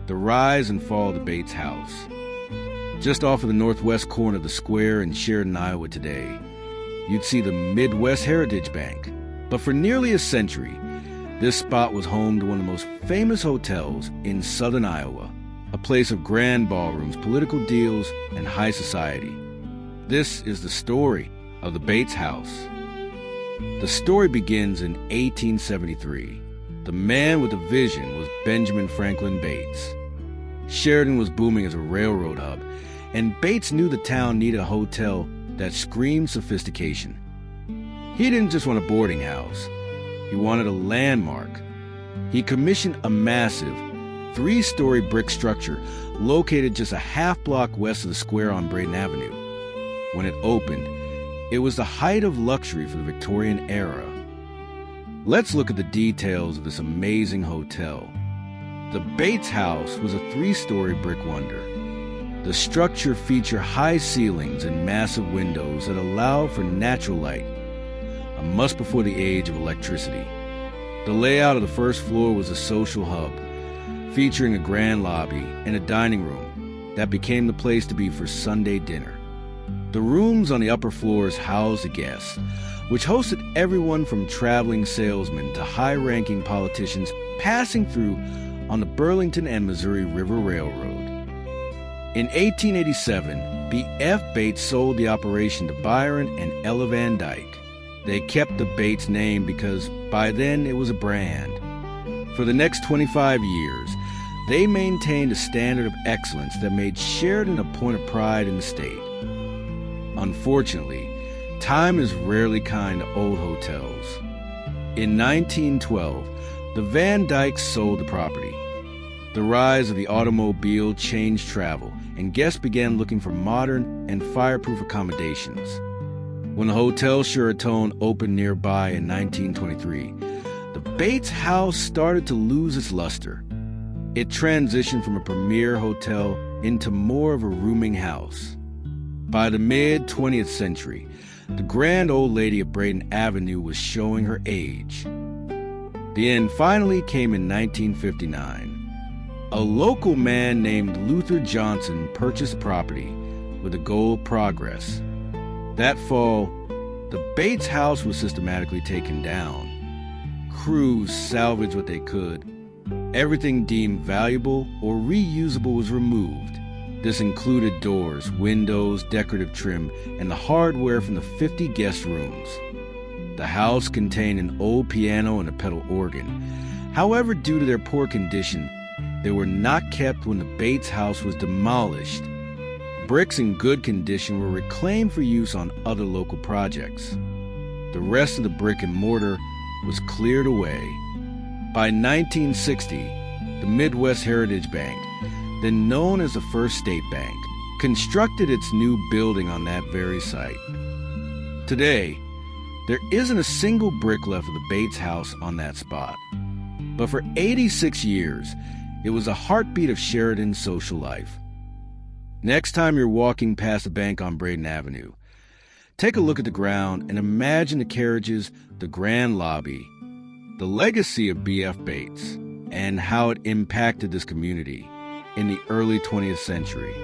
the rise and fall of the Bates House. Just off of the northwest corner of the square in Chariton, Iowa today, you'd see the Midwest Heritage Bank. But for nearly a century, this spot was home to one of the most famous hotels in southern Iowa, a place of grand ballrooms, political deals, and high society. This is the story of the Bates House. The story begins in 1873. The man with the vision was Benjamin Franklin Bates. Chariton was booming as a railroad hub, and Bates knew the town needed a hotel that screamed sophistication. He didn't just want a boarding house. He wanted a landmark. He commissioned a massive, 3-story brick structure located just a half block west of the square on Braden Avenue. When it opened, it was the height of luxury for the Victorian era. Let's look at the details of this amazing hotel. The Bates House was a 3-story brick wonder. The structure featured high ceilings and massive windows that allowed for natural light, a must before the age of electricity. The layout of the first floor was a social hub, featuring a grand lobby and a dining room that became the place to be for Sunday dinner. The rooms on the upper floors housed the guests, which hosted everyone from traveling salesmen to high-ranking politicians passing through on the Burlington and Missouri River Railroad. In 1887, B.F. Bates sold the operation to Byron and Ella Van Dyke. They kept the Bates name because by then it was a brand. For the next 25 years, they maintained a standard of excellence that made Chariton a point of pride in the state. Unfortunately, time is rarely kind to old hotels. In 1912, the Van Dykes sold the property. The rise of the automobile changed travel, and guests began looking for modern and fireproof accommodations. When the Hotel Chariton opened nearby in 1923, the Bates House started to lose its luster. It transitioned from a premier hotel into more of a rooming house. By the mid-20th century, the grand old lady of Braden Avenue was showing her age. The end finally came in 1959. A local man named Luther Johnson purchased the property with the goal of progress. That fall, the Bates House was systematically taken down. Crews salvaged what they could. Everything deemed valuable or reusable was removed. This included doors, windows, decorative trim, and the hardware from the 50 guest rooms. The house contained an old piano and a pedal organ. However, due to their poor condition, they were not kept when the Bates House was demolished. Bricks in good condition were reclaimed for use on other local projects. The rest of the brick and mortar was cleared away. By 1960, the Midwest Heritage Bank, then known as the First State Bank, constructed its new building on that very site. Today, there isn't a single brick left of the Bates House on that spot. But for 86 years, it was the heartbeat of Chariton's social life. Next time you're walking past the bank on Braden Avenue, take a look at the ground and imagine the carriages, the grand lobby, the legacy of B.F. Bates, and how it impacted this community in the early 20th century.